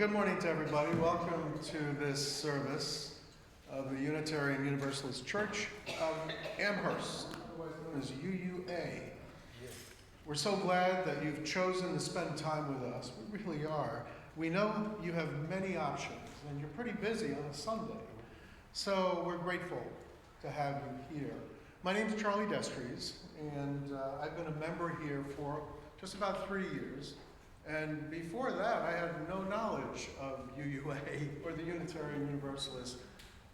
Good morning to everybody. Welcome to this service of the Unitarian Universalist Church of Amherst, otherwise known as UUA. We're so glad that you've chosen to spend time with us. We really are. We know you have many options, and you're pretty busy on a Sunday. So we're grateful to have you here. My name is Charlie Destries, and I've been a member here for just about 3 years. And before that, I had no knowledge of UUA or the Unitarian Universalist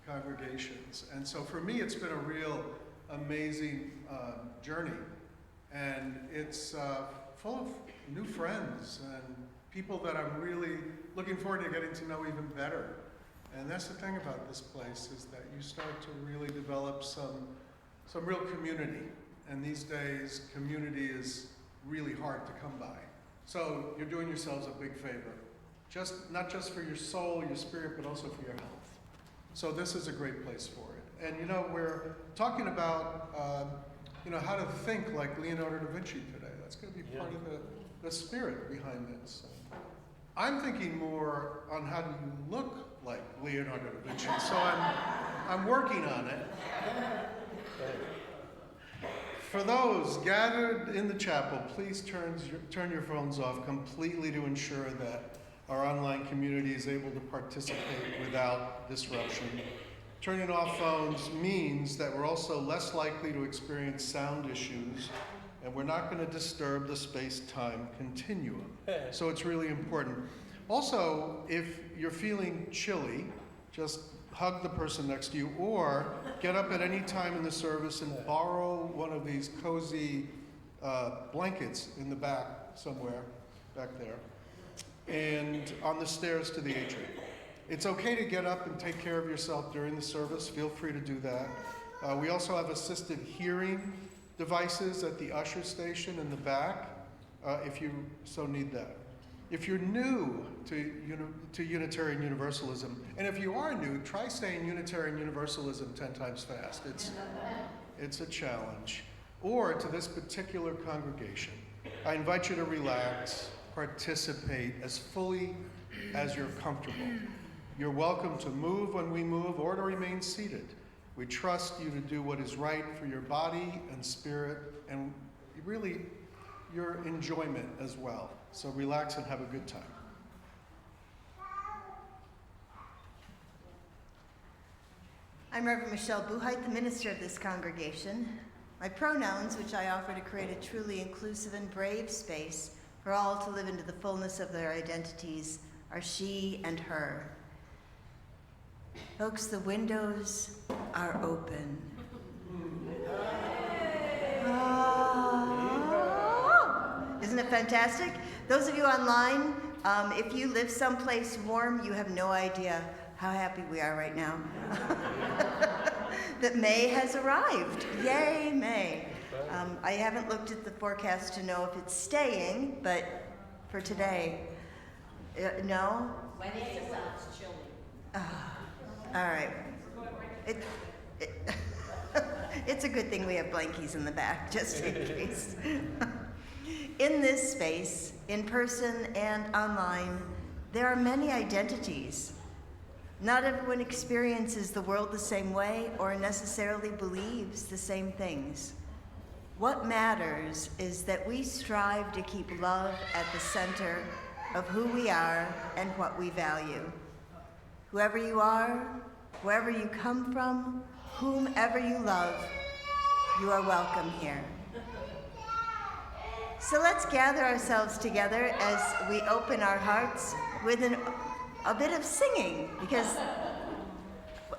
congregations. And so for me, it's been a real amazing journey. And it's full of new friends and people that I'm really looking forward to getting to know even better. And that's the thing about this place, is that you start to really develop some real community. And these days, community is really hard to come by. So you're doing yourselves a big favor, not just for your soul, your spirit, but also for your health. So this is a great place for it. And we're talking about how to think like Leonardo da Vinci today. That's going to be part of the spirit behind this. I'm thinking more on how do you look like Leonardo da Vinci. So I'm working on it. For those gathered in the chapel, please turn your phones off completely to ensure that our online community is able to participate without disruption. Turning off phones means that we're also less likely to experience sound issues, and we're not going to disturb the space-time continuum. So it's really important. Also, if you're feeling chilly, just hug the person next to you, or get up at any time in the service and borrow one of these cozy blankets in the back somewhere, back there, and on the stairs to the atrium. It's okay to get up and take care of yourself during the service. Feel free to do that. We also have assisted hearing devices at the usher station in the back, if you so need that. If you're new to Unitarian Universalism, and if you are new, try saying Unitarian Universalism 10 times fast. It's a challenge. Or to this particular congregation, I invite you to relax, participate as fully as you're comfortable. You're welcome to move when we move or to remain seated. We trust you to do what is right for your body and spirit, and really your enjoyment as well. So relax and have a good time. I'm Reverend Michelle Buhite, the minister of this congregation. My pronouns, which I offer to create a truly inclusive and brave space for all to live into the fullness of their identities, are she and her. Folks, the windows are open. Isn't it fantastic? Those of you online, if you live someplace warm, you have no idea how happy we are right now. That May has arrived. Yay, May. I haven't looked at the forecast to know if it's staying, but for today, no? Wednesday sounds chilly. All right. It's a good thing we have blankies in the back, just in case. In this space, in person and online, there are many identities. Not everyone experiences the world the same way or necessarily believes the same things. What matters is that we strive to keep love at the center of who we are and what we value. Whoever you are, wherever you come from, whomever you love, you are welcome here. So let's gather ourselves together as we open our hearts with a bit of singing, because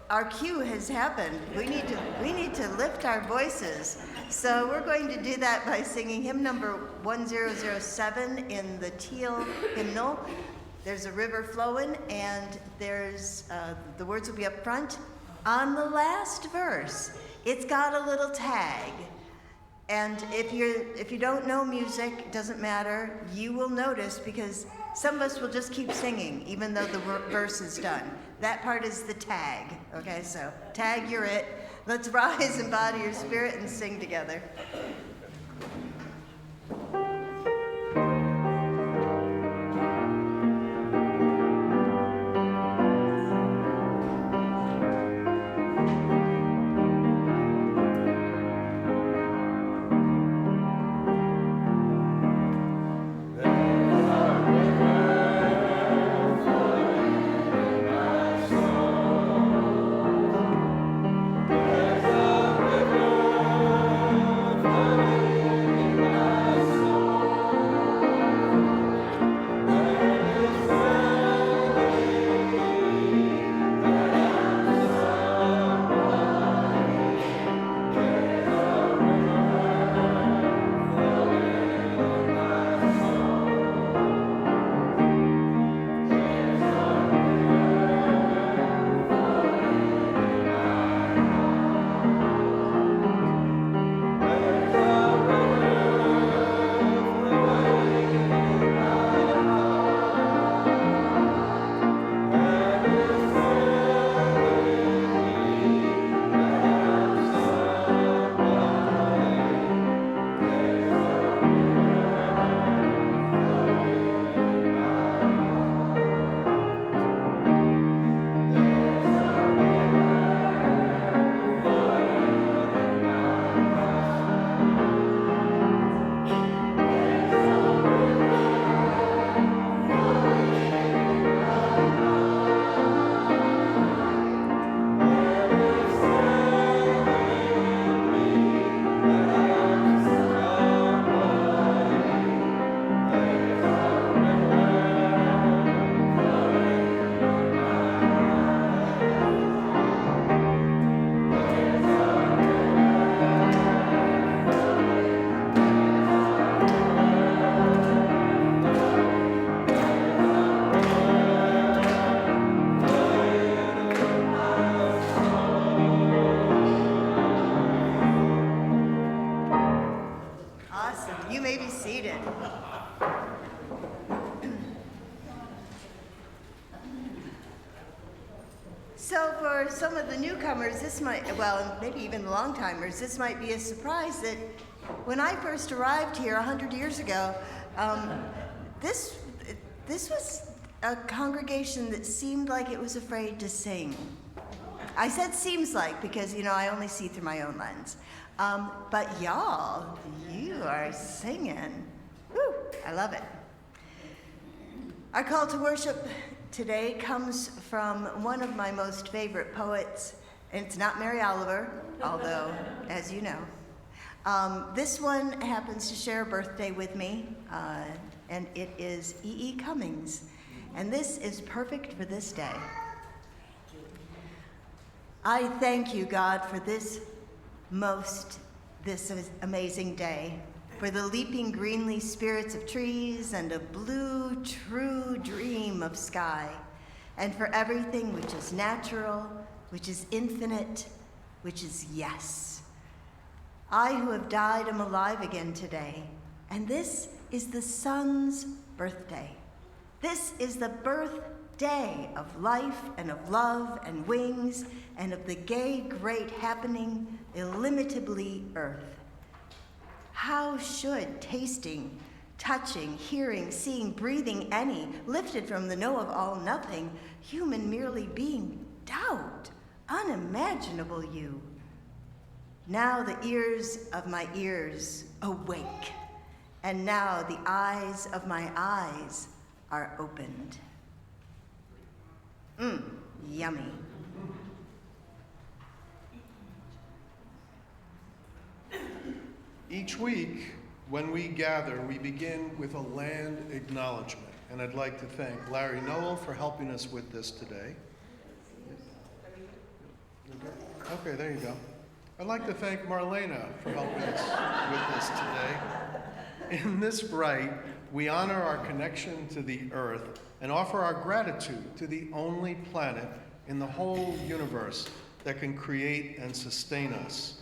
our cue has happened. We need to lift our voices. So we're going to do that by singing hymn number 1007 in the teal hymnal. There's a river flowing, and there's the words will be up front. On the last verse, it's got a little tag. And if you don't know music, it doesn't matter. You will notice, because some of us will just keep singing even though the verse is done. That part is the tag. Okay, so tag, you're it. Let's rise in body or spirit and sing together. So for some of the newcomers, this might, well, maybe even the long-timers, this might be a surprise that when I first arrived here 100 years ago, this was a congregation that seemed like it was afraid to sing. I said seems like because, you know, I only see through my own lens. But y'all, you are singing. Woo, I love it. Our call to worship today comes from one of my most favorite poets, and it's not Mary Oliver, although, as you know. This one happens to share a birthday with me, and it is E.E. Cummings, and this is perfect for this day. I thank you, God, for this amazing day, for the leaping greenly spirits of trees and a blue, true dream of sky, and for everything which is natural, which is infinite, which is yes. I who have died am alive again today, and this is the sun's birthday. This is the birthday of life and of love and wings and of the gay, great happening, illimitably earth. How should tasting, touching, hearing, seeing, breathing any, lifted from the know of all nothing, human merely being, doubt, unimaginable you? Now the ears of my ears awake, and now the eyes of my eyes are opened. Yummy. Each week, when we gather, we begin with a land acknowledgement. And I'd like to thank Larry Noel for helping us with this today. Okay, there you go. I'd like to thank Marlena for helping us with this today. In this rite, we honor our connection to the earth and offer our gratitude to the only planet in the whole universe that can create and sustain us.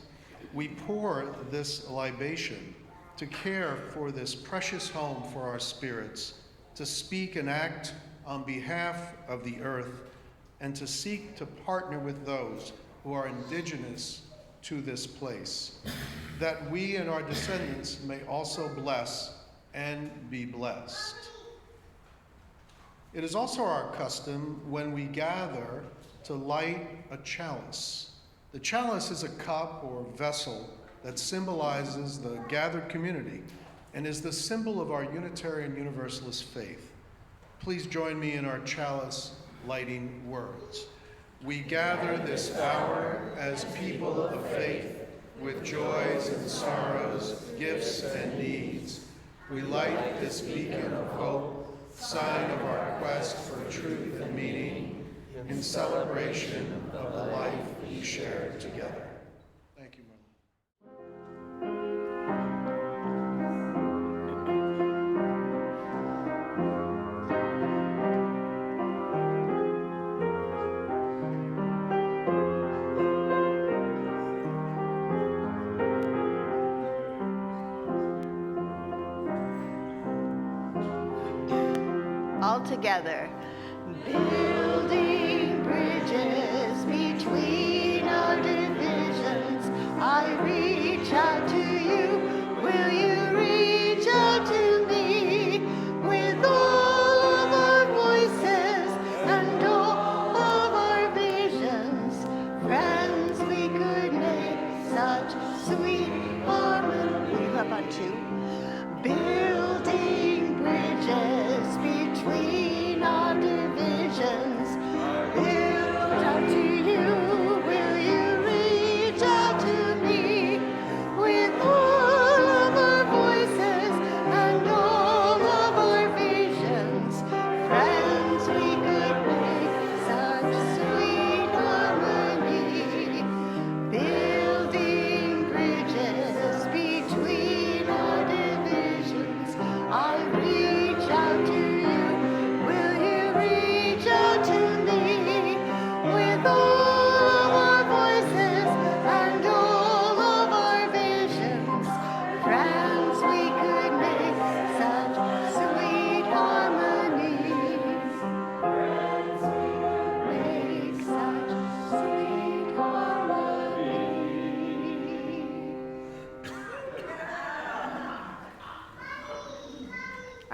We pour this libation to care for this precious home for our spirits, to speak and act on behalf of the earth, and to seek to partner with those who are indigenous to this place, that we and our descendants may also bless and be blessed. It is also our custom when we gather to light a chalice. The chalice is a cup or vessel that symbolizes the gathered community and is the symbol of our Unitarian Universalist faith. Please join me in our chalice lighting words. We gather this hour as people of faith with joys and sorrows, gifts and needs. We light this beacon of hope, sign of our quest for truth and meaning, in celebration of the life we share together. Thank you, Marlena. All together. Building bridges between our divisions, I reach out to you, will you reach out to me? With all of our voices and all of our visions, friends, we could make such sweet harmony. Will you clap on two? Building bridges between our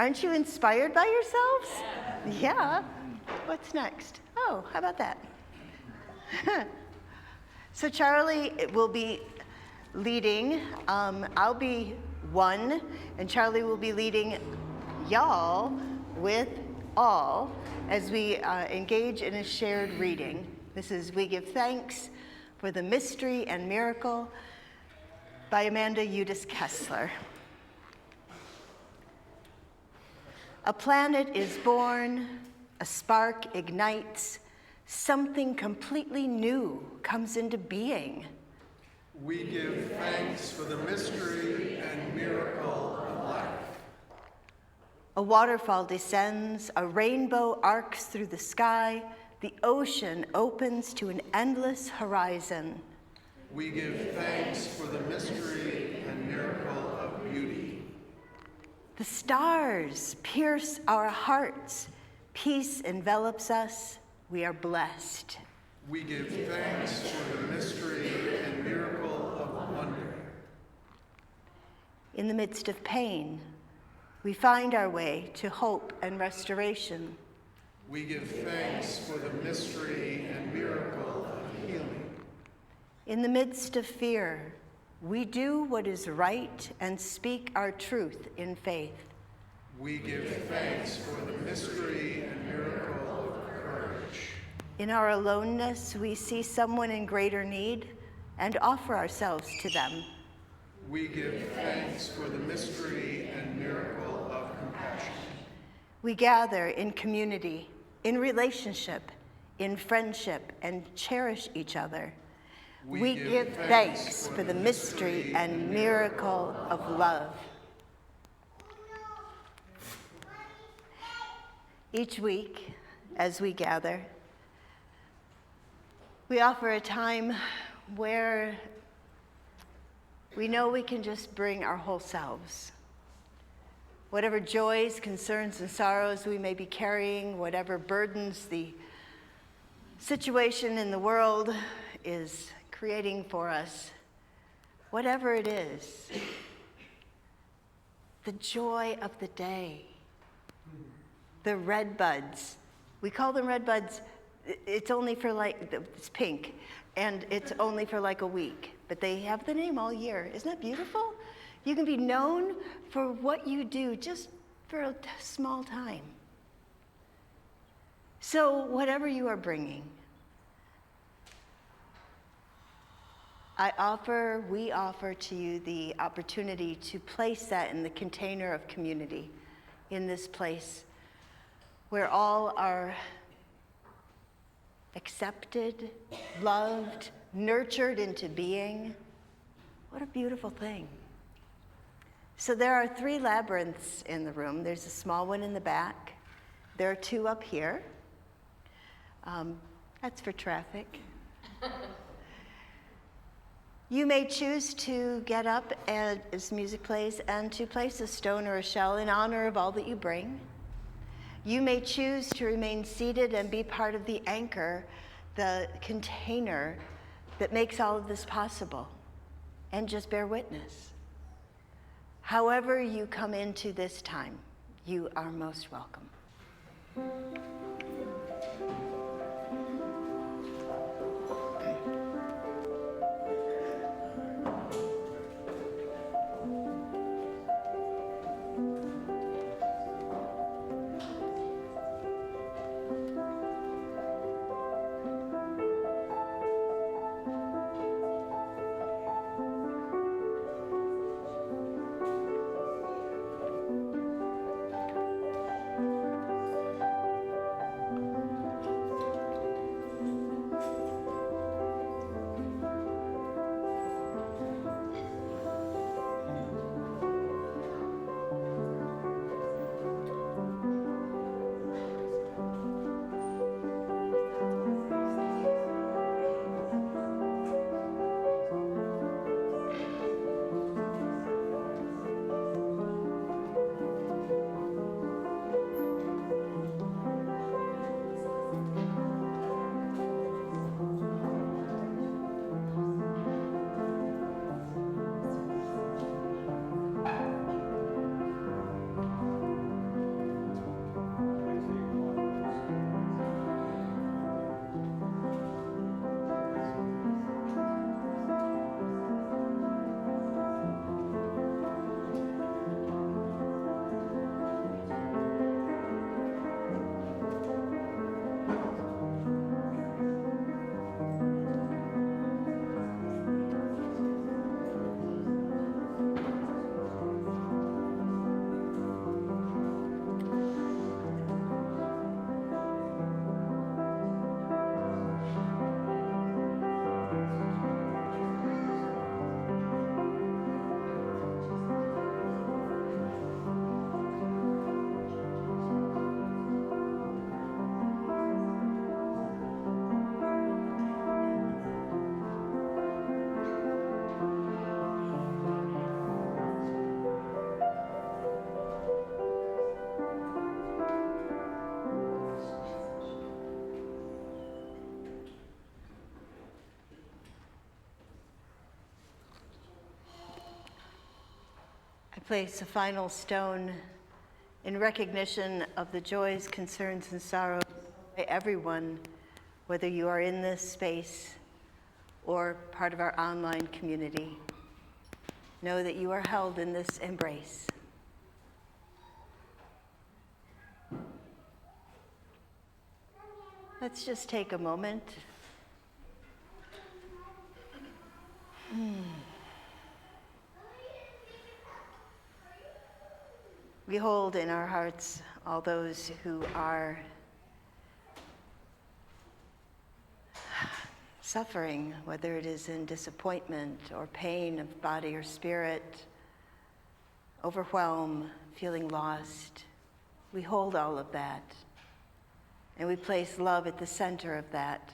Aren't you inspired by yourselves? Yeah. What's next? Oh, how about that? So Charlie will be leading. I'll be one, and Charlie will be leading y'all with all as we engage in a shared reading. This is We Give Thanks for the Mystery and Miracle by Amanda Eudice Kessler. A planet is born, a spark ignites, something completely new comes into being. We give thanks for the mystery and miracle of life. A waterfall descends, a rainbow arcs through the sky, the ocean opens to an endless horizon. We give thanks for the mystery and miracle of beauty. The stars pierce our hearts, peace envelops us, we are blessed. We give thanks for the mystery and miracle of wonder. In the midst of pain, we find our way to hope and restoration. We give thanks for the mystery and miracle of healing. In the midst of fear, we do what is right and speak our truth in faith. We give thanks for the mystery and miracle of courage. In our aloneness, we see someone in greater need and offer ourselves to them. We give thanks for the mystery and miracle of compassion. We gather in community, in relationship, in friendship, and cherish each other. We give thanks for the mystery and miracle of love. Each week, as we gather, we offer a time where we know we can just bring our whole selves. Whatever joys, concerns, and sorrows we may be carrying, whatever burdens the situation in the world is creating for us, whatever it is, the joy of the day, the red buds. We call them red buds. It's only for it's pink, and it's only for like a week, but they have the name all year. Isn't that beautiful? You can be known for what you do just for a small time. So whatever you are bringing, we offer to you the opportunity to place that in the container of community, in this place where all are accepted, loved, nurtured into being. What a beautiful thing. So there are 3 labyrinths in the room. There's a small one in the back. There are 2 up here. That's for traffic. You may choose to get up as music plays and to place a stone or a shell in honor of all that you bring. You may choose to remain seated and be part of the anchor, the container that makes all of this possible, and just bear witness. However you come into this time, you are most welcome. place a final stone in recognition of the joys, concerns, and sorrows by everyone, whether you are in this space or part of our online community. Know that you are held in this embrace. Let's just take a moment. We hold in our hearts all those who are suffering, whether it is in disappointment or pain of body or spirit, overwhelm, feeling lost. We hold all of that, and we place love at the center of that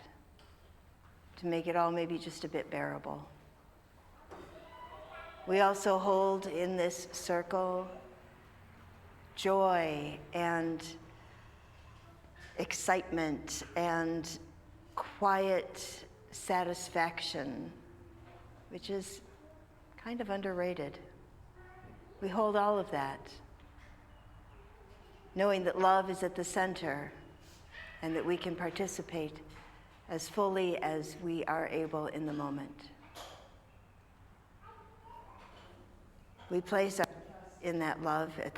to make it all maybe just a bit bearable. We also hold in this circle joy and excitement and quiet satisfaction, which is kind of underrated. We hold all of that, knowing that love is at the center and that we can participate as fully as we are able in the moment. We place our in that love at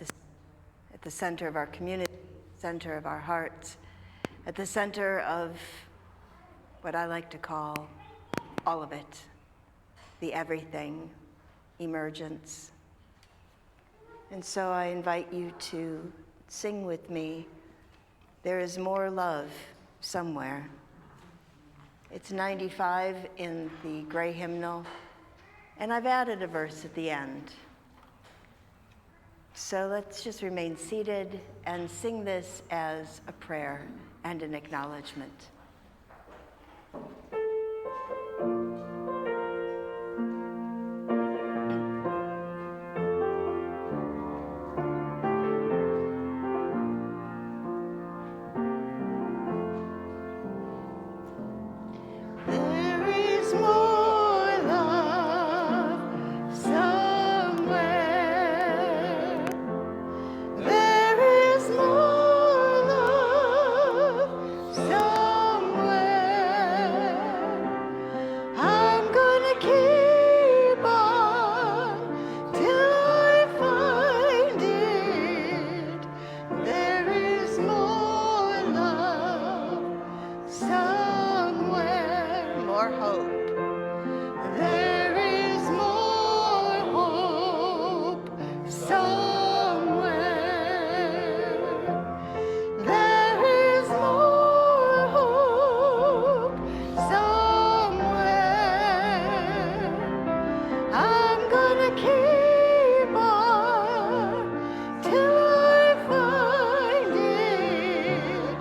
the center of our community, center of our hearts, at the center of what I like to call all of it, the everything, emergence. And so I invite you to sing with me, "There is More Love Somewhere." It's 95 in the gray hymnal, and I've added a verse at the end. So let's just remain seated and sing this as a prayer and an acknowledgement. There is more love somewhere. There is more love somewhere. I'm gonna keep on till I find it. There is more love somewhere. More hope. There is more hope somewhere. There is more hope somewhere. I'm gonna keep on till I find it.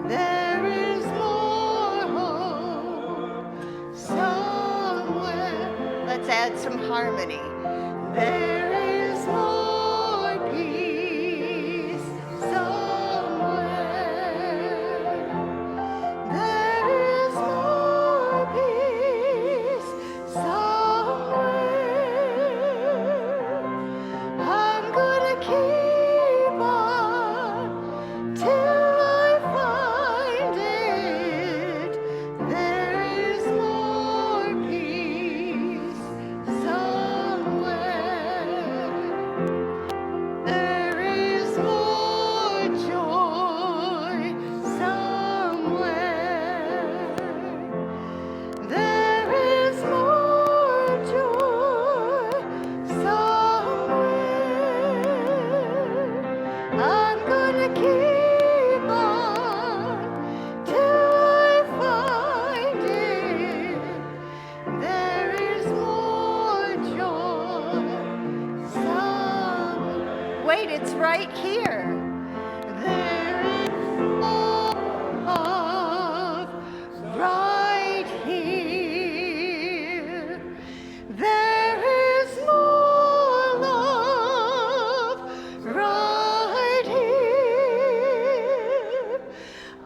There is more hope somewhere. Let's add some harmony. There is more peace somewhere. There is more peace somewhere. I'm gonna keep on till I find it. There is more peace somewhere. There is more joy somewhere. There is more joy somewhere. I'm gonna keep on till I find it. There is more joy somewhere. Wait, it's right here. There is more love right here. There is more love right here.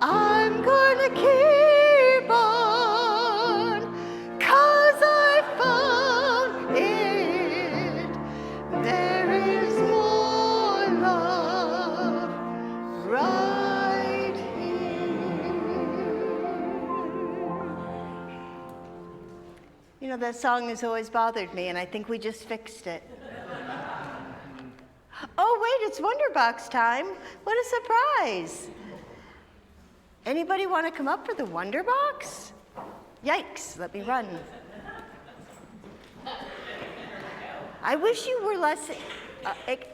I'm gonna keep on, 'cause I found it. There is You know, that song has always bothered me, and I think we just fixed it. Oh, wait, it's Wonderbox time. What a surprise. Anybody want to come up for the Wonderbox? Yikes, let me run. I wish you were less,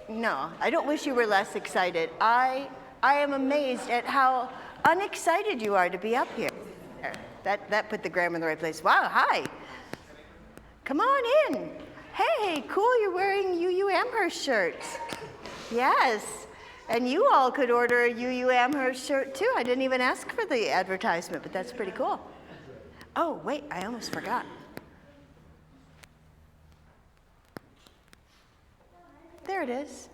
no, I don't wish you were less excited. I am amazed at how unexcited you are to be up here. That put the grammar in the right place. Wow, hi. Come on in. Hey, cool, you're wearing UU Amherst shirts. Yes, and you all could order a UU Amherst shirt too. I didn't even ask for the advertisement, but that's pretty cool. Oh, wait, I almost forgot. There it is.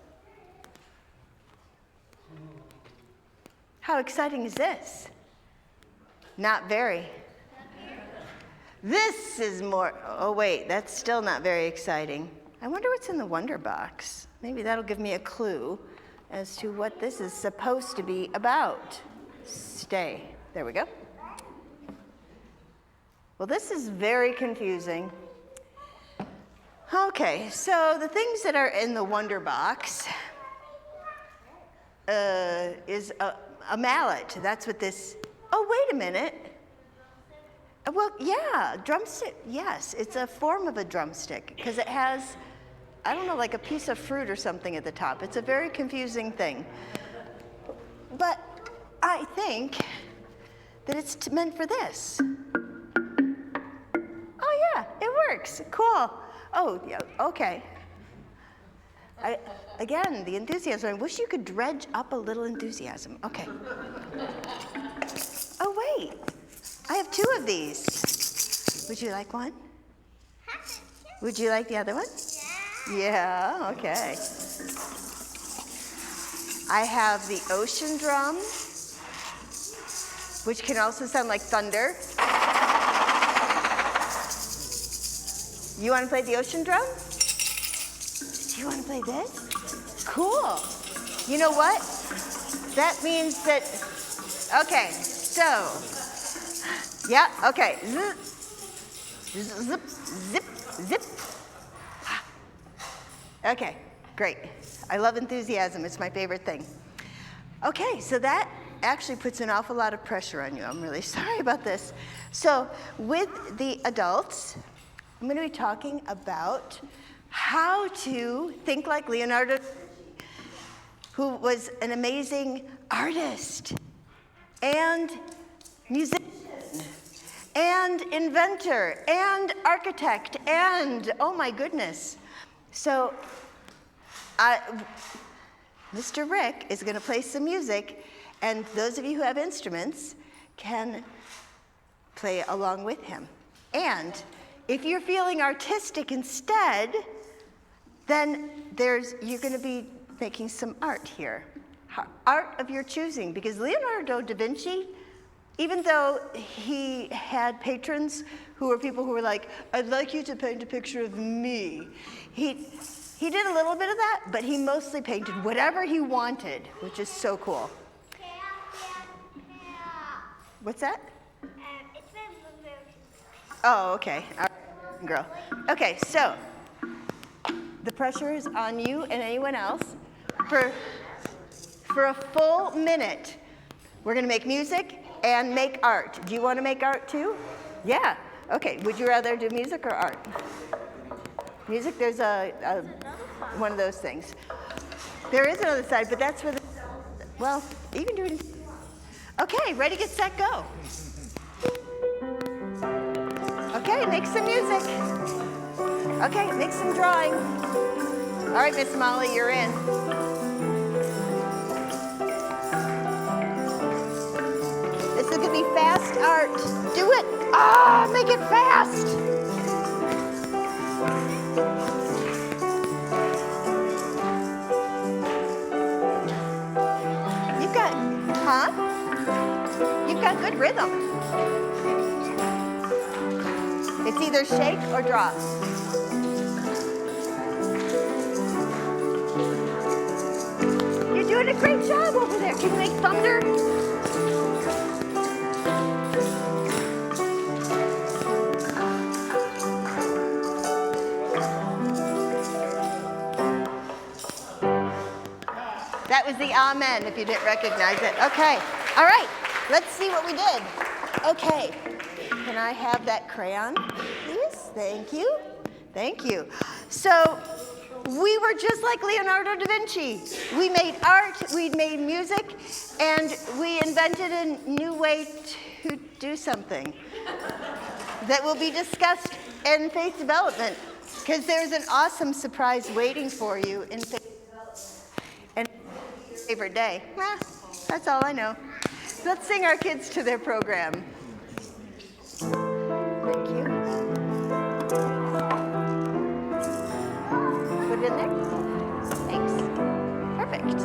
How exciting is this? Not very. This is more, oh wait, that's still not very exciting. I wonder what's in the Wonderbox. Maybe that'll give me a clue as to what this is supposed to be about. Stay. There we go. Well, this is very confusing. Okay, so the things that are in the Wonderbox is a mallet. That's what this, oh, wait a minute. Well, yeah, drumstick, yes, it's a form of a drumstick because it has, I don't know, like a piece of fruit or something at the top. It's a very confusing thing. But I think that it's meant for this. Oh yeah, it works, cool. Oh, yeah, okay. Again, the enthusiasm. I wish you could dredge up a little enthusiasm. Okay. Oh, wait. I have two of these. Would you like one? Would you like the other one? Yeah, okay. I have the ocean drum, which can also sound like thunder. You want to play the ocean drum? Do you want to play this? Cool. You know what? That means that, okay, so, yeah, okay. Zip, zip, zip, zip. Okay, great. I love enthusiasm. It's my favorite thing. Okay, so that actually puts an awful lot of pressure on you. I'm really sorry about this. So with the adults, I'm going to be talking about how to think like Leonardo, who was an amazing artist and musician and inventor and architect and, oh my goodness. So Mr. Rick is going to play some music, and those of you who have instruments can play along with him. And if you're feeling artistic instead, then you're going to be making some art here. Art of your choosing, because Leonardo da Vinci, even though he had patrons who were people who were like, I'd like you to paint a picture of me. He did a little bit of that, but he mostly painted whatever he wanted, which is so cool. What's that? Oh, okay. All right, girl. Okay, so the pressure is on you and anyone else. For a full minute, we're going to make music and make art. Do you want to make art too? Yeah. Okay. Would you rather do music or art? Music, there's one of those things. There is another side, but that's for the, well, you can do it. Okay, ready, get, set, go. Okay, make some music. Okay, make some drawing. All right, Miss Molly, you're in. This is gonna be fast art. Do it. Ah, make it fast. You've got good rhythm. It's either shake or drop. You're doing a great job over there. Can you make thunder? That was the amen, if you didn't recognize it. Okay, all right, let's see what we did. Okay, can I have that crayon, please? Thank you, thank you. So, we were just like Leonardo da Vinci. We made art, we made music, and we invented a new way to do something that will be discussed in faith development, because there's an awesome surprise waiting for you in faith development. And favorite day. That's all I know. Let's sing our kids to their program. Thank you. Put it in there. Thanks. Perfect.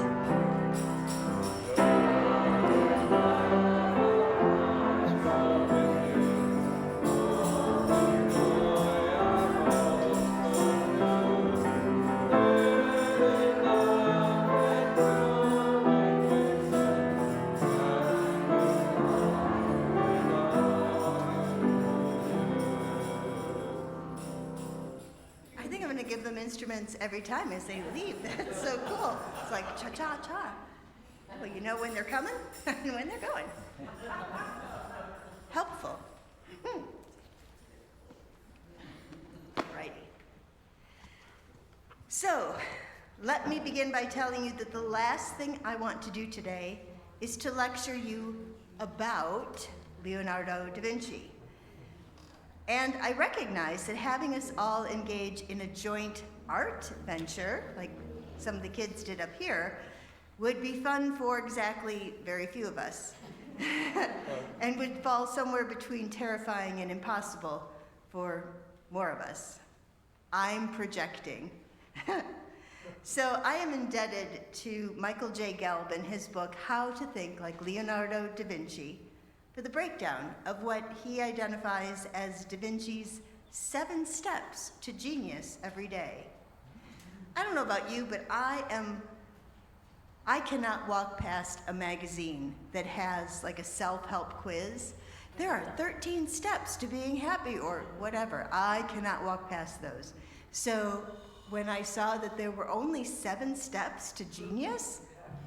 Give them instruments every time as they leave. That's so cool. It's like cha-cha-cha. Well, you know when they're coming and when they're going. Helpful. Righty. So, let me begin by telling you that the last thing I want to do today is to lecture you about Leonardo da Vinci. And I recognize that having us all engage in a joint art venture, like some of the kids did up here, would be fun for exactly very few of us, and would fall somewhere between terrifying and impossible for more of us. I'm projecting. So I am indebted to Michael J. Gelb and his book, How to Think Like Leonardo da Vinci, for the breakdown of what he identifies as Da Vinci's 7 steps to genius every day. I don't know about you, but I cannot walk past a magazine that has like a self-help quiz. There are 13 steps to being happy or whatever. I cannot walk past those. So when I saw that there were only 7 steps to genius,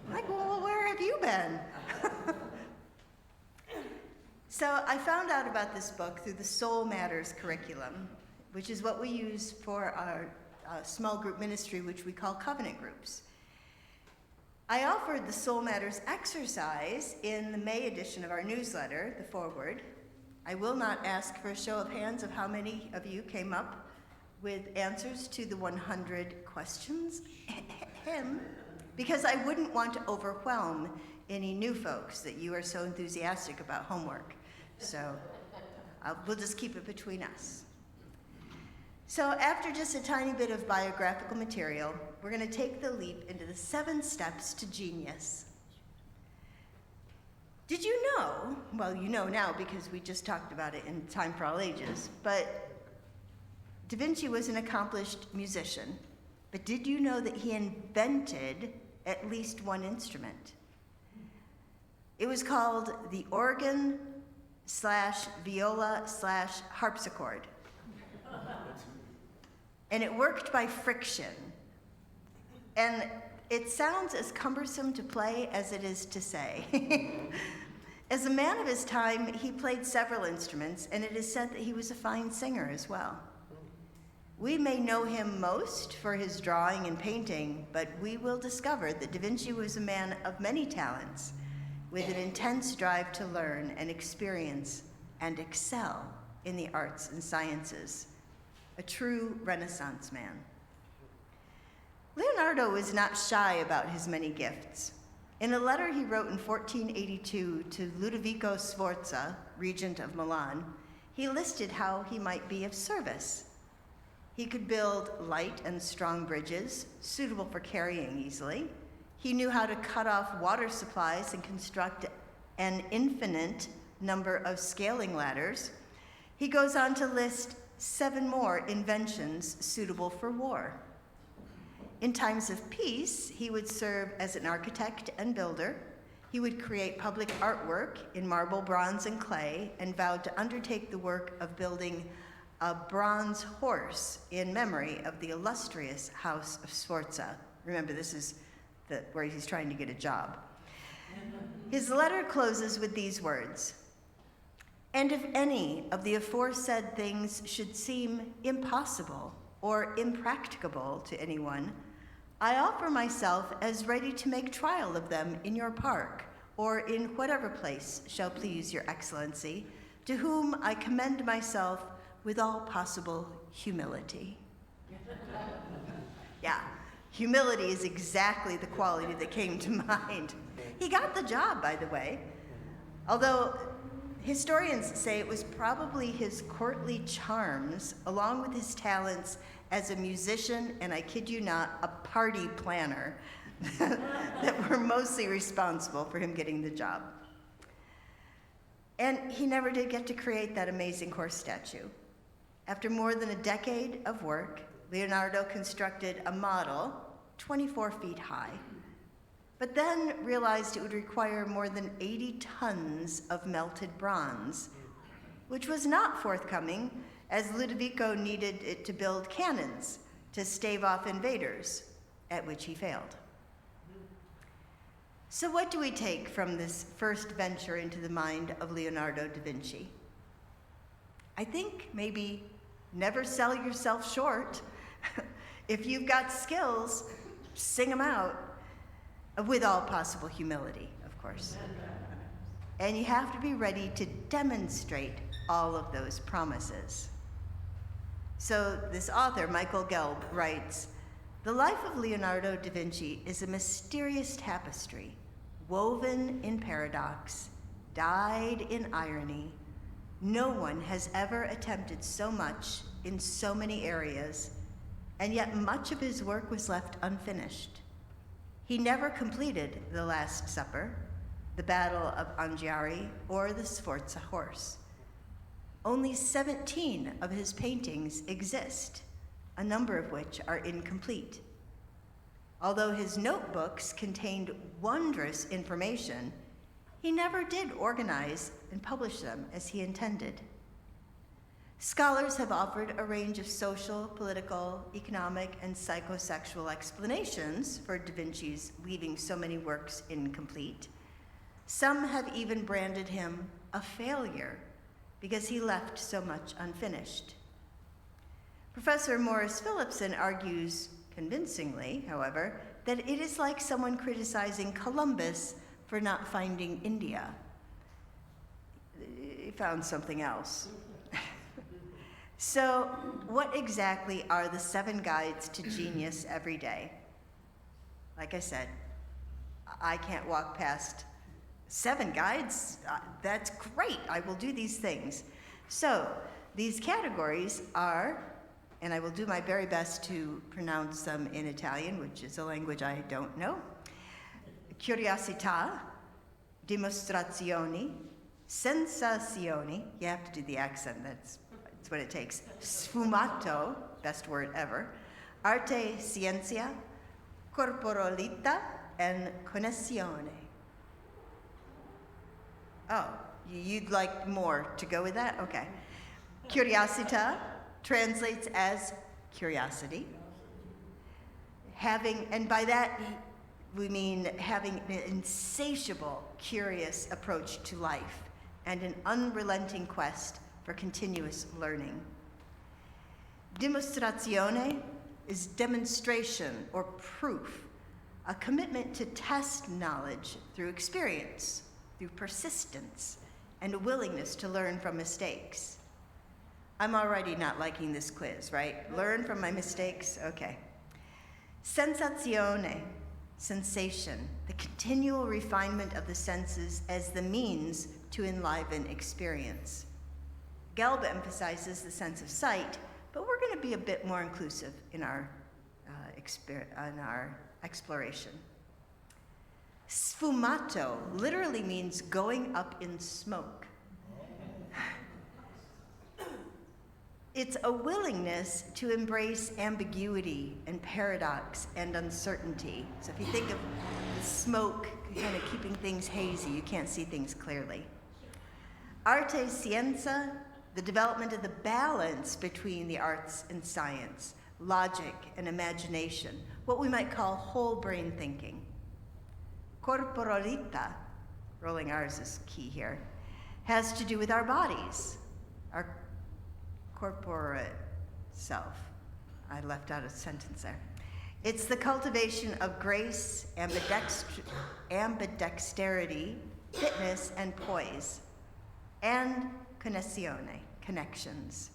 I'm like, well, where have you been? So I found out about this book through the Soul Matters curriculum, which is what we use for our small group ministry, which we call covenant groups. I offered the Soul Matters exercise in the May edition of our newsletter, the foreword. I will not ask for a show of hands of how many of you came up with answers to the 100 questions, because I wouldn't want to overwhelm any new folks that you are so enthusiastic about homework. So we'll just keep it between us. So after just a tiny bit of biographical material, we're going to take the leap into the 7 steps to genius. Did you know, well, you know now because we just talked about it in Time for All Ages, but Da Vinci was an accomplished musician. But did you know that he invented at least one instrument? It was called the organ/viola/harpsichord. And it worked by friction. And it sounds as cumbersome to play as it is to say. As a man of his time, he played several instruments, and it is said that he was a fine singer as well. We may know him most for his drawing and painting, but we will discover that Da Vinci was a man of many talents, with an intense drive to learn and experience and excel in the arts and sciences. A true Renaissance man. Leonardo was not shy about his many gifts. In a letter he wrote in 1482 to Ludovico Sforza, regent of Milan, he listed how he might be of service. He could build light and strong bridges, suitable for carrying easily. He knew how to cut off water supplies and construct an infinite number of scaling ladders. He goes on to list 7 more inventions suitable for war. In times of peace, he would serve as an architect and builder. He would create public artwork in marble, bronze, and clay, and vowed to undertake the work of building a bronze horse in memory of the illustrious House of Sforza. Remember, this is where he's trying to get a job. His letter closes with these words: "And if any of the aforesaid things should seem impossible or impracticable to anyone, I offer myself as ready to make trial of them in your park, or in whatever place shall please your excellency, to whom I commend myself with all possible humility." Yeah, humility is exactly the quality that came to mind. He got the job, by the way, although historians say it was probably his courtly charms, along with his talents as a musician, and I kid you not, a party planner, that were mostly responsible for him getting the job. And he never did get to create that amazing horse statue. After more than a decade of work, Leonardo constructed a model 24 feet high, but then realized it would require more than 80 tons of melted bronze, which was not forthcoming, as Ludovico needed it to build cannons to stave off invaders, at which he failed. So what do we take from this first venture into the mind of Leonardo da Vinci? I think maybe never sell yourself short. If you've got skills, sing them out, with all possible humility, of course. And you have to be ready to demonstrate all of those promises. So this author, Michael Gelb, writes, "The life of Leonardo da Vinci is a mysterious tapestry, woven in paradox, dyed in irony. No one has ever attempted so much in so many areas, and yet much of his work was left unfinished. He never completed the Last Supper, the Battle of Anghiari, or the Sforza horse. Only 17 of his paintings exist, a number of which are incomplete. Although his notebooks contained wondrous information, he never did organize and publish them as he intended. Scholars have offered a range of social, political, economic, and psychosexual explanations for da Vinci's leaving so many works incomplete. Some have even branded him a failure because he left so much unfinished. Professor Morris Phillipson argues, convincingly, however, that it is like someone criticizing Columbus for not finding India. He found something else. So, what exactly are the 7 guides to genius every day? Like I said, I can't walk past 7 guides. That's great. I will do these things. So, these categories are, and I will do my very best to pronounce them in Italian, which is a language I don't know: curiosità, dimostrazioni, sensazioni, you have to do the accent, that's what it takes, sfumato, best word ever, arte, scienza, corporalità, and connessione. Oh, you'd like more to go with that? Okay. Curiosità translates as curiosity. And by that we mean having an insatiable, curious approach to life and an unrelenting quest for continuous learning. Dimostrazione is demonstration or proof, a commitment to test knowledge through experience, through persistence, and a willingness to learn from mistakes. I'm already not liking this quiz, right? Learn from my mistakes? Okay. Sensazione, sensation, the continual refinement of the senses as the means to enliven experience. Gelb emphasizes the sense of sight, but we're going to be a bit more inclusive in our exploration. Sfumato literally means going up in smoke. It's a willingness to embrace ambiguity and paradox and uncertainty. So if you think of the smoke kind of keeping things hazy, you can't see things clearly. Arte scienza, the development of the balance between the arts and science, logic and imagination, what we might call whole brain thinking. corporalita, rolling R's is key here, has to do with our bodies, our corporate self. I left out a sentence there. It's the cultivation of grace, ambidexterity, fitness, and poise, and connessione, connections,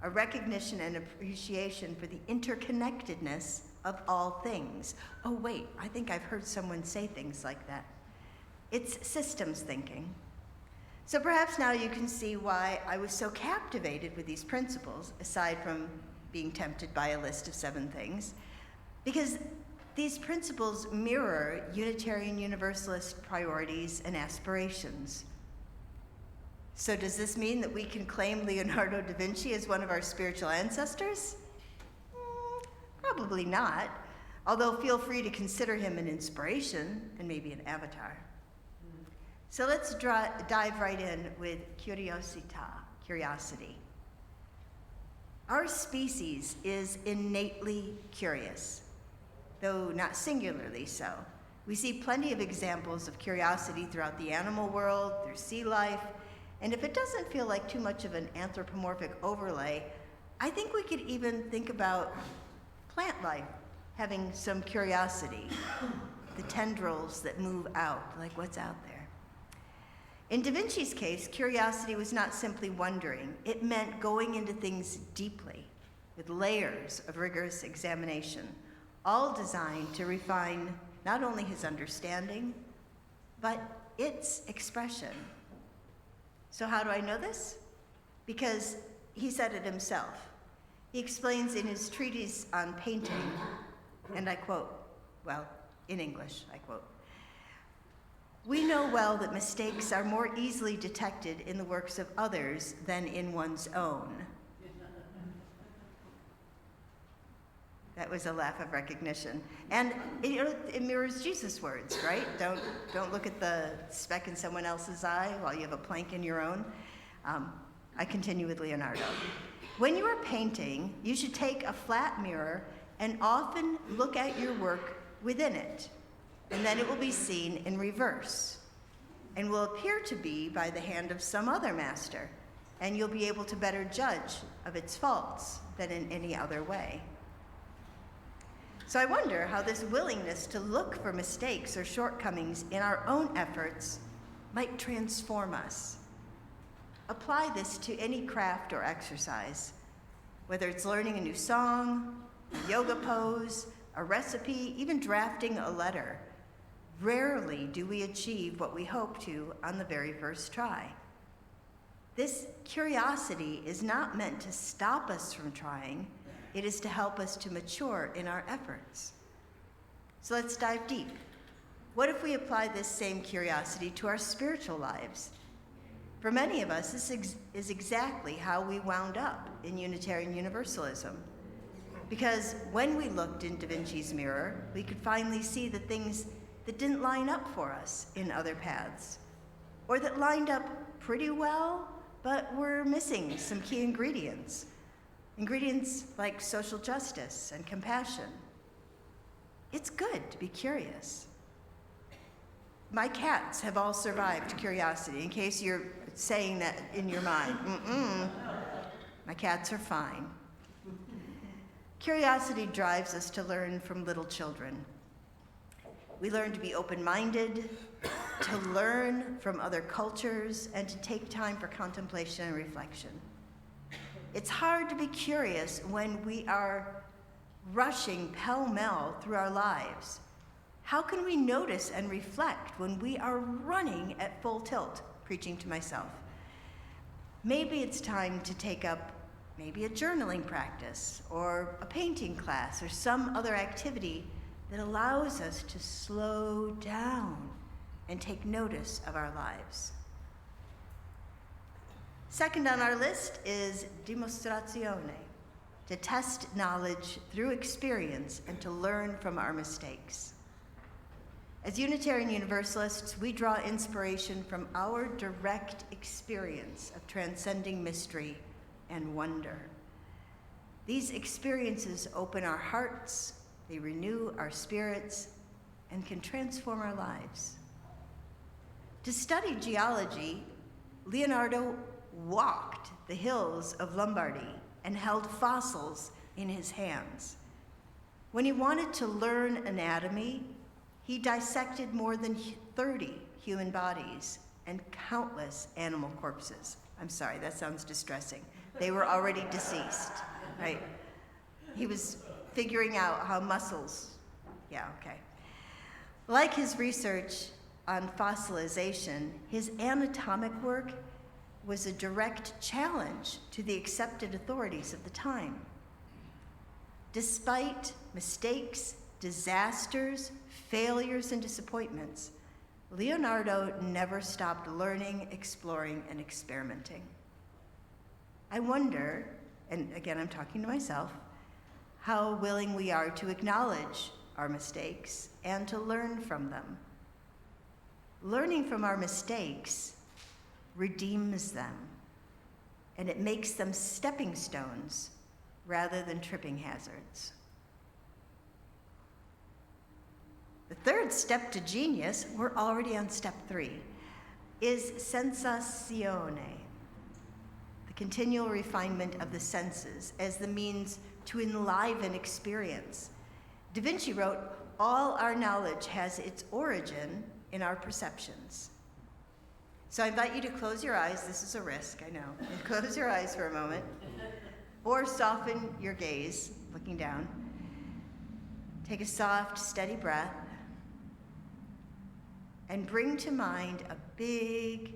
a recognition and appreciation for the interconnectedness of all things. Oh wait, I think I've heard someone say things like that. It's systems thinking. So perhaps now you can see why I was so captivated with these principles, aside from being tempted by a list of 7 things, because these principles mirror Unitarian Universalist priorities and aspirations. So does this mean that we can claim Leonardo da Vinci as one of our spiritual ancestors? Probably not, although feel free to consider him an inspiration and maybe an avatar. So let's dive right in with curiosity. Our species is innately curious, though not singularly so. We see plenty of examples of curiosity throughout the animal world, through sea life, and if it doesn't feel like too much of an anthropomorphic overlay, I think we could even think about plant life having some curiosity, the tendrils that move out, like what's out there. In Da Vinci's case, curiosity was not simply wondering. It meant going into things deeply, with layers of rigorous examination, all designed to refine not only his understanding, but its expression. So how do I know this? Because he said it himself. He explains in his treatise on painting, and I quote, well, in English, I quote, "We know well that mistakes are more easily detected in the works of others than in one's own." That was a laugh of recognition. And it mirrors Jesus' words, right? Don't look at the speck in someone else's eye while you have a plank in your own. I continue with Leonardo. When you are painting, you should take a flat mirror and often look at your work within it, and then it will be seen in reverse and will appear to be by the hand of some other master, and you'll be able to better judge of its faults than in any other way. So I wonder how this willingness to look for mistakes or shortcomings in our own efforts might transform us. Apply this to any craft or exercise, whether it's learning a new song, a yoga pose, a recipe, even drafting a letter. Rarely do we achieve what we hope to on the very first try. This curiosity is not meant to stop us from trying. It is to help us to mature in our efforts. So let's dive deep. What if we apply this same curiosity to our spiritual lives? For many of us, this is exactly how we wound up in Unitarian Universalism. Because when we looked in Da Vinci's mirror, we could finally see the things that didn't line up for us in other paths, or that lined up pretty well, but were missing some key ingredients. Ingredients like social justice and compassion. It's good to be curious. My cats have all survived curiosity, in case you're saying that in your mind. My cats are fine. Curiosity drives us to learn from little children. We learn to be open-minded, to learn from other cultures, and to take time for contemplation and reflection. It's hard to be curious when we are rushing pell-mell through our lives. How can we notice and reflect when we are running at full tilt, preaching to myself? Maybe it's time to take up maybe a journaling practice or a painting class or some other activity that allows us to slow down and take notice of our lives. Second on our list is dimostrazione, to test knowledge through experience and to learn from our mistakes. As Unitarian Universalists, we draw inspiration from our direct experience of transcending mystery and wonder. These experiences open our hearts, they renew our spirits, and can transform our lives. To study geology, Leonardo walked the hills of Lombardy and held fossils in his hands. When he wanted to learn anatomy, he dissected more than 30 human bodies and countless animal corpses. I'm sorry, that sounds distressing. They were already deceased, right? He was figuring out how muscles, yeah, okay. Like his research on fossilization, his anatomic work was a direct challenge to the accepted authorities of the time. Despite mistakes, disasters, failures, and disappointments, Leonardo never stopped learning, exploring, and experimenting. I wonder, and again I'm talking to myself, how willing we are to acknowledge our mistakes and to learn from them. Learning from our mistakes redeems them, and it makes them stepping stones rather than tripping hazards. The third step to genius, we're already on step 3, is sensazione, the continual refinement of the senses as the means to enliven experience. daVinci wrote, "All our knowledge has its origin in our perceptions." So I invite you to close your eyes. This is a risk, I know. Close your eyes for a moment, or soften your gaze, looking down. Take a soft, steady breath, and bring to mind a big,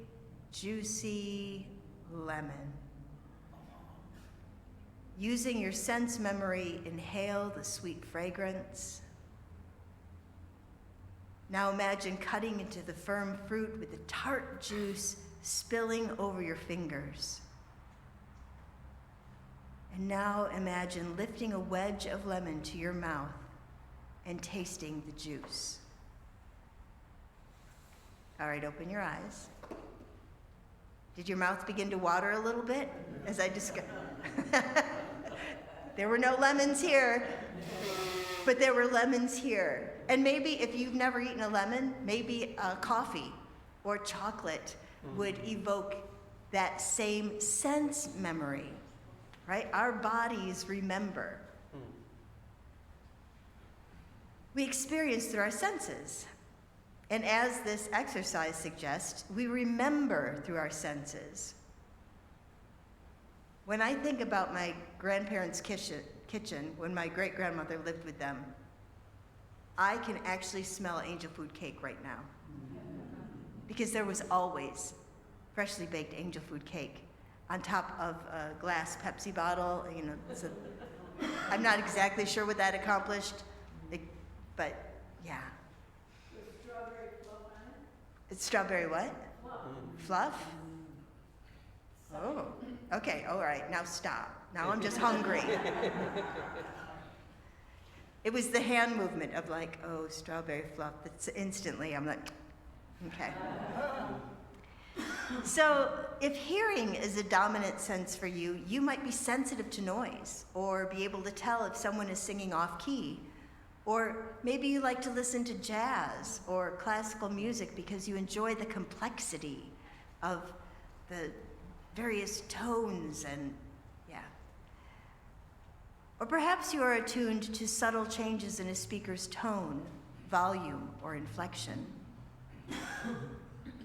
juicy lemon. Using your sense memory, inhale the sweet fragrance. Now imagine cutting into the firm fruit with the tart juice spilling over your fingers. And now imagine lifting a wedge of lemon to your mouth and tasting the juice. All right, open your eyes. Did your mouth begin to water a little bit as I discussed? There were no lemons here, but there were lemons here. And maybe if you've never eaten a lemon, maybe coffee or chocolate would evoke that same sense memory, right? Our bodies remember. We experience through our senses. And as this exercise suggests, we remember through our senses. When I think about my grandparents' kitchen, when my great-grandmother lived with them, I can actually smell angel food cake right now. Because there was always freshly baked angel food cake on top of a glass Pepsi bottle. You know, I'm not exactly sure what that accomplished, but yeah. With strawberry fluff on it? It's strawberry what? Fluff? Oh, okay, all right, now stop. Now I'm just hungry. It was the hand movement of like, oh, strawberry fluff. That's instantly, I'm like, okay. So if hearing is a dominant sense for you, you might be sensitive to noise or be able to tell if someone is singing off key. Or maybe you like to listen to jazz or classical music because you enjoy the complexity of the various tones and, yeah. Or perhaps you are attuned to subtle changes in a speaker's tone, volume, or inflection.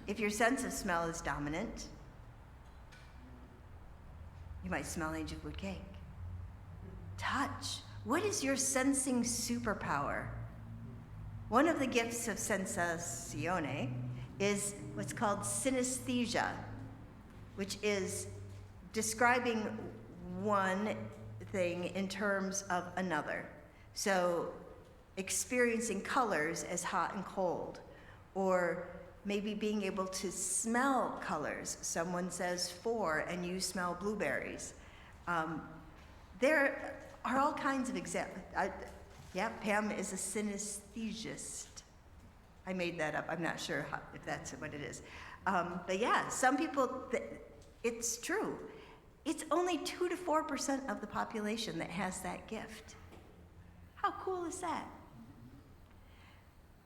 If your sense of smell is dominant, you might smell angel food cake. Touch. What is your sensing superpower? One of the gifts of sensazione is what's called synesthesia, which is describing one thing in terms of another. So experiencing colors as hot and cold, or maybe being able to smell colors. Someone says 4 and you smell blueberries. There are all kinds of examples. Yeah, Pam is a synesthesist. I made that up. I'm not sure if that's what it is. But yeah, some people, it's true. It's only 2 to 4% of the population that has that gift. How cool is that?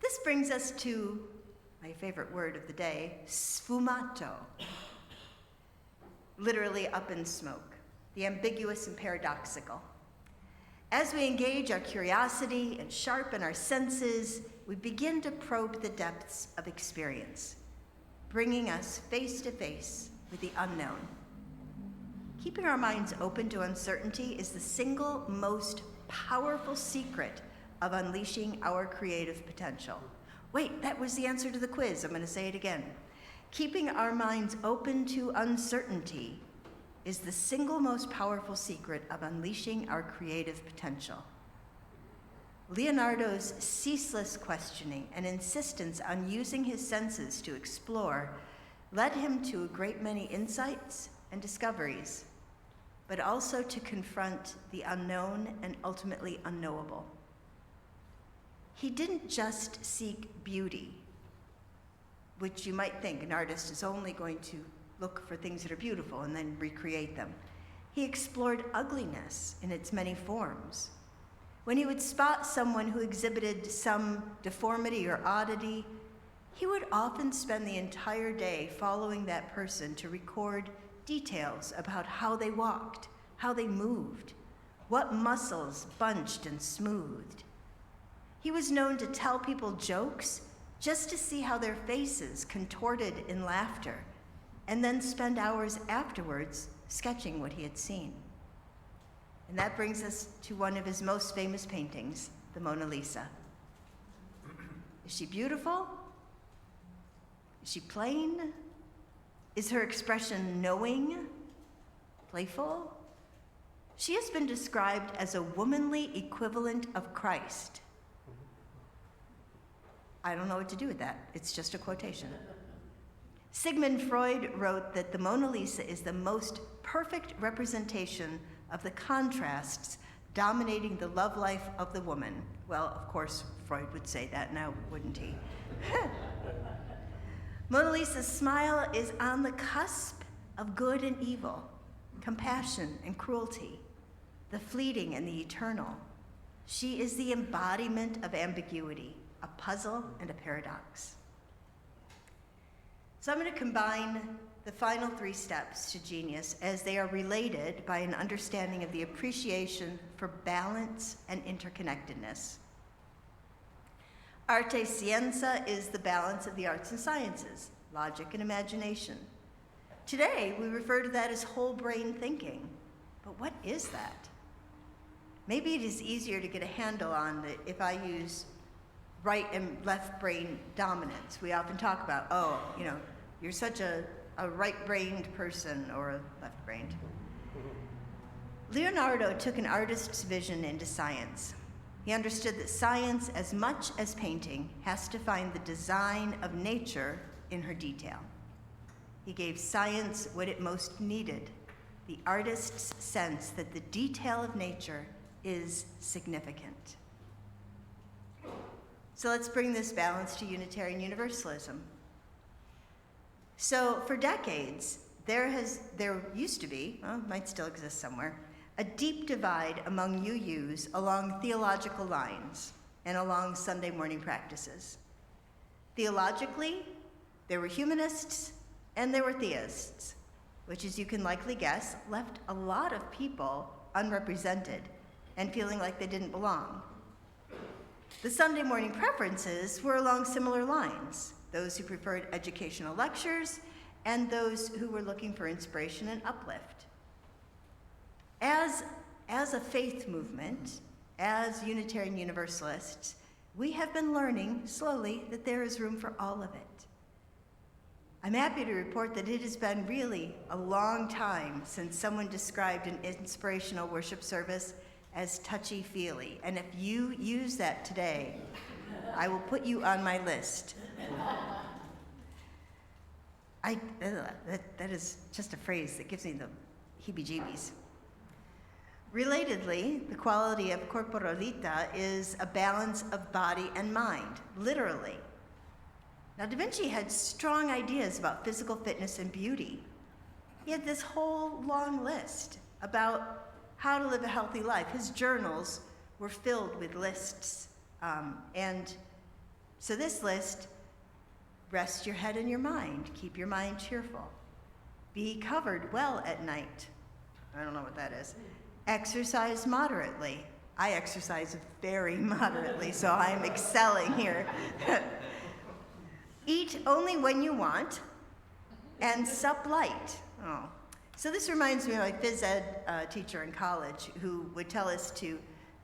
This brings us to my favorite word of the day, sfumato, literally up in smoke, the ambiguous and paradoxical. As we engage our curiosity and sharpen our senses, we begin to probe the depths of experience, bringing us face to face with the unknown. Keeping our minds open to uncertainty is the single most powerful secret of unleashing our creative potential. Wait, that was the answer to the quiz. I'm going to say it again. Keeping our minds open to uncertainty is the single most powerful secret of unleashing our creative potential. Leonardo's ceaseless questioning and insistence on using his senses to explore led him to a great many insights and discoveries, but also to confront the unknown and ultimately unknowable. He didn't just seek beauty, which you might think an artist is only going to look for things that are beautiful and then recreate them. He explored ugliness in its many forms. When he would spot someone who exhibited some deformity or oddity, he would often spend the entire day following that person to record details about how they walked, how they moved, what muscles bunched and smoothed. He was known to tell people jokes just to see how their faces contorted in laughter, and then spend hours afterwards sketching what he had seen. And that brings us to one of his most famous paintings, the Mona Lisa. Is she beautiful? Is she plain? Is her expression knowing, playful? She has been described as a womanly equivalent of Christ. I don't know what to do with that. It's just a quotation. Sigmund Freud wrote that the Mona Lisa is the most perfect representation of the contrasts dominating the love life of the woman. Well, of course, Freud would say that now, wouldn't he? Mona Lisa's smile is on the cusp of good and evil, compassion and cruelty, the fleeting and the eternal. She is the embodiment of ambiguity, a puzzle and a paradox. So I'm going to combine the final three steps to genius as they are related by an understanding of the appreciation for balance and interconnectedness. Arte scienza is the balance of the arts and sciences, logic and imagination. Today, we refer to that as whole brain thinking. But what is that? Maybe it is easier to get a handle on it if I use right and left brain dominance. We often talk about, you're such a right-brained person or a left-brained. Leonardo took an artist's vision into science. He understood that science, as much as painting, has to find the design of nature in her detail. He gave science what it most needed, the artist's sense that the detail of nature is significant. So let's bring this balance to Unitarian Universalism. So for decades, there used to be, might still exist somewhere, a deep divide among UUs along theological lines and along Sunday morning practices. Theologically, there were humanists and there were theists, which, as you can likely guess, left a lot of people unrepresented and feeling like they didn't belong. The Sunday morning preferences were along similar lines, those who preferred educational lectures and those who were looking for inspiration and uplift. As a faith movement, as Unitarian Universalists, we have been learning slowly that there is room for all of it. I'm happy to report that it has been really a long time since someone described an inspirational worship service as touchy-feely, and if you use that today, I will put you on my list. That is just a phrase that gives me the heebie-jeebies. Relatedly, the quality of corporalita is a balance of body and mind, literally. Now, daVinci had strong ideas about physical fitness and beauty. He had this whole long list about how to live a healthy life. His journals were filled with lists and So this list: rest your head and your mind, keep your mind cheerful, be covered well at night. I don't know what that is. Exercise moderately. I exercise very moderately, so I'm excelling here. Eat only when you want, and sup light. Oh. So this reminds me of my phys ed teacher in college who would tell us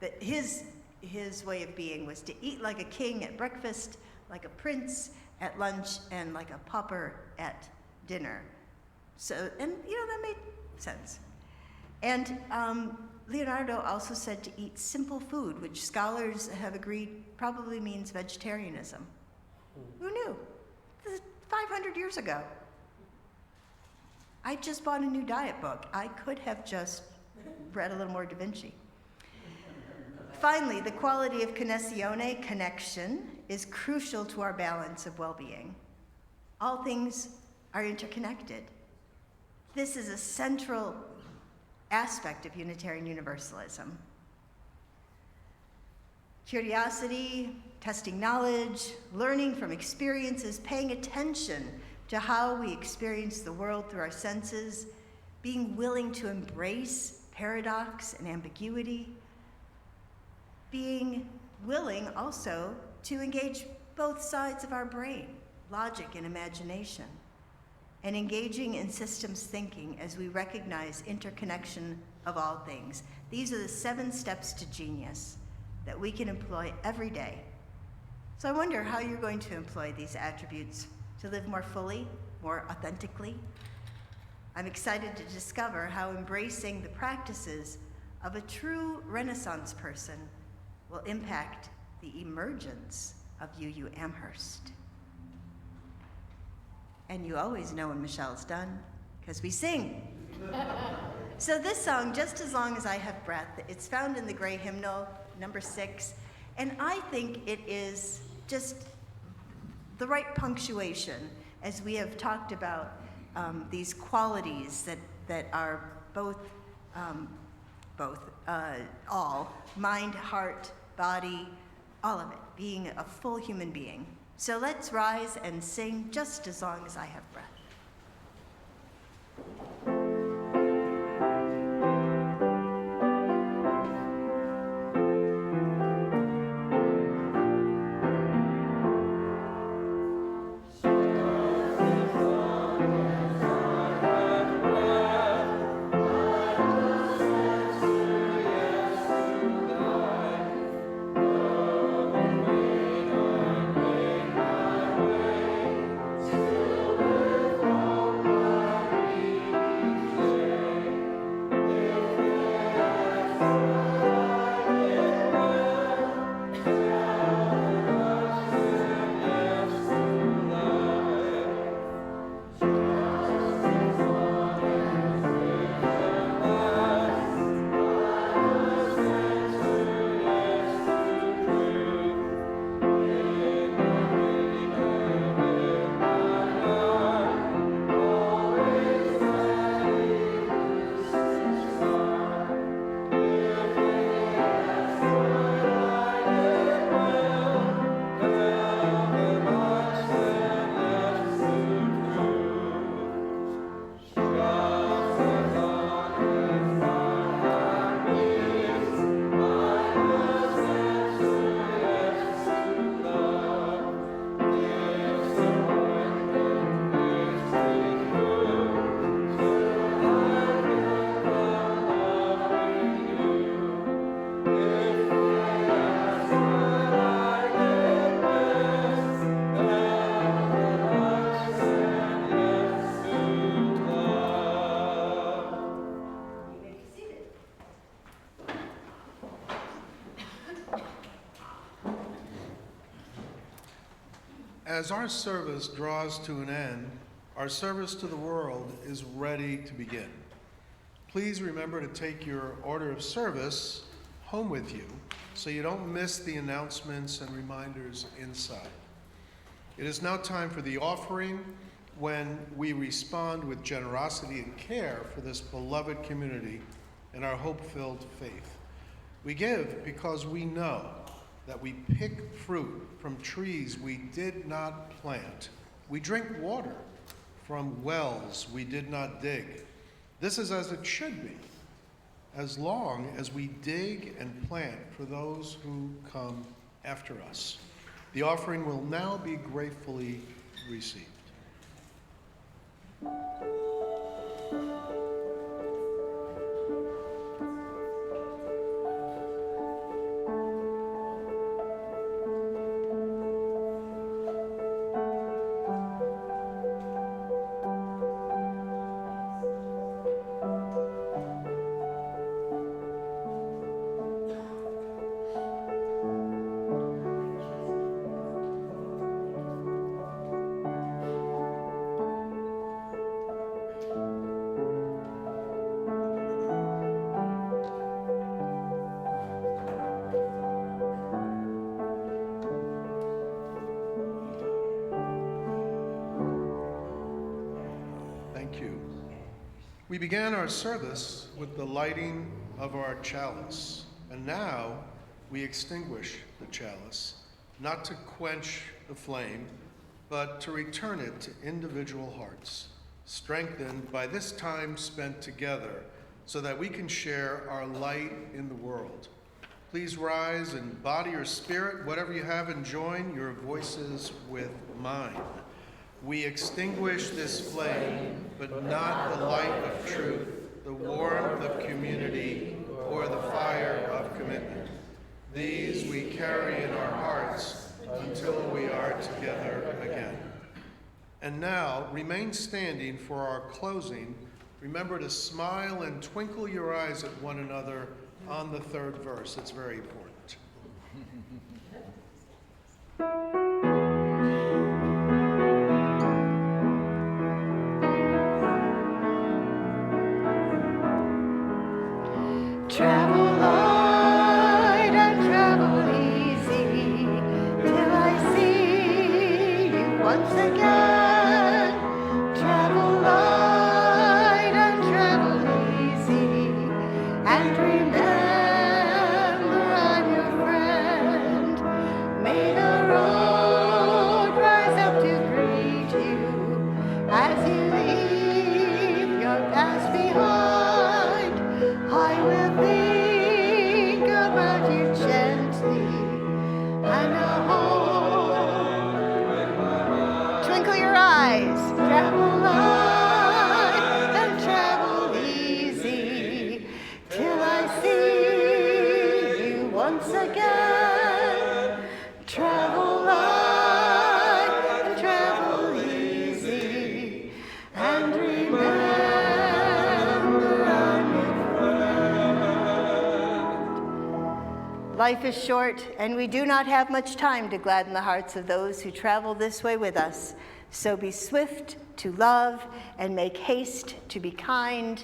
that his way of being was to eat like a king at breakfast, like a prince at lunch, and like a pauper at dinner. So, and that made sense. And Leonardo also said to eat simple food, which scholars have agreed probably means vegetarianism. Who knew? This is 500 years ago. I just bought a new diet book. I could have just read a little more daVinci. Finally, the quality of connessione, connection, is crucial to our balance of well-being. All things are interconnected. This is a central aspect of Unitarian Universalism. Curiosity, testing knowledge, learning from experiences, paying attention to how we experience the world through our senses, being willing to embrace paradox and ambiguity, being willing also to engage both sides of our brain, logic and imagination, and engaging in systems thinking as we recognize interconnection of all things. These are the 7 steps to genius that we can employ every day. So I wonder how you're going to employ these attributes to live more fully, more authentically. I'm excited to discover how embracing the practices of a true Renaissance person will impact the emergence of UU Amherst. And you always know when Michelle's done, because we sing. So this song, Just As Long As I Have Breath, it's found in the Gray Hymnal, number 6, and I think it is just the right punctuation as we have talked about these qualities that are both all, mind, heart, body, all of it, being a full human being. So let's rise and sing Just As Long As I Have Breath. As our service draws to an end, our service to the world is ready to begin. Please remember to take your order of service home with you so you don't miss the announcements and reminders inside. It is now time for the offering, when we respond with generosity and care for this beloved community and our hope-filled faith. We give because we know that we pick fruit from trees we did not plant. We drink water from wells we did not dig. This is as it should be, as long as we dig and plant for those who come after us. The offering will now be gratefully received. We began our service with the lighting of our chalice, and now we extinguish the chalice, not to quench the flame, but to return it to individual hearts, strengthened by this time spent together, so that we can share our light in the world. Please rise in body or spirit, whatever you have, and join your voices with mine. We extinguish this flame, but not the light of truth, the warmth of community, or the fire of commitment. These we carry in our hearts until we are together again. And now, remain standing for our closing. Remember to smile and twinkle your eyes at one another on the third verse. It's very important. Travel light and travel easy till I see you once again. Travel light and travel easy, and remember I'm your friend. May the road rise up to greet you as you leave your past behind. I will think about you gently and hold. Twinkle your eyes, travel light and travel easy till I see you once again. Travel light and travel easy, and remember life is short, and we do not have much time to gladden the hearts of those who travel this way with us. So be swift to love and make haste to be kind.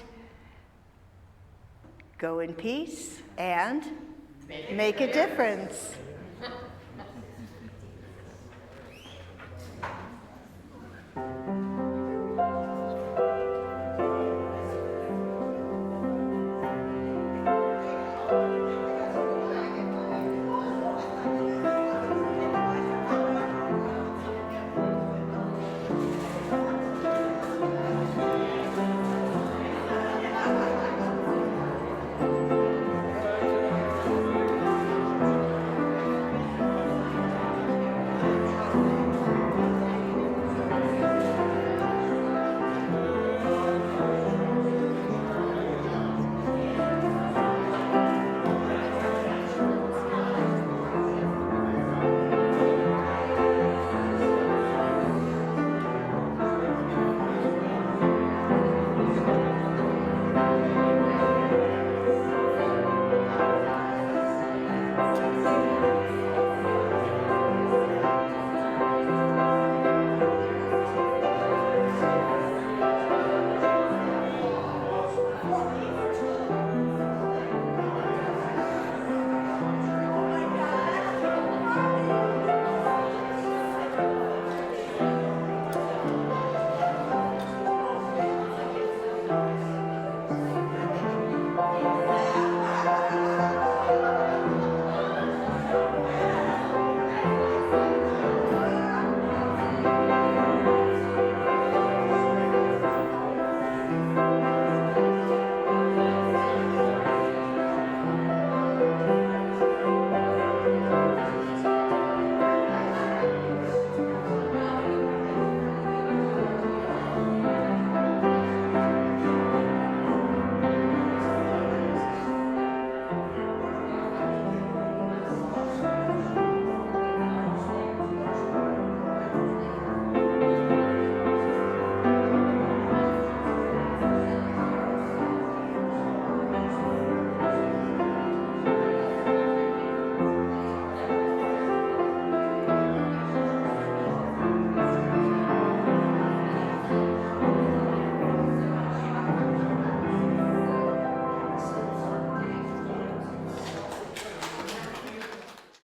Go in peace and make a difference.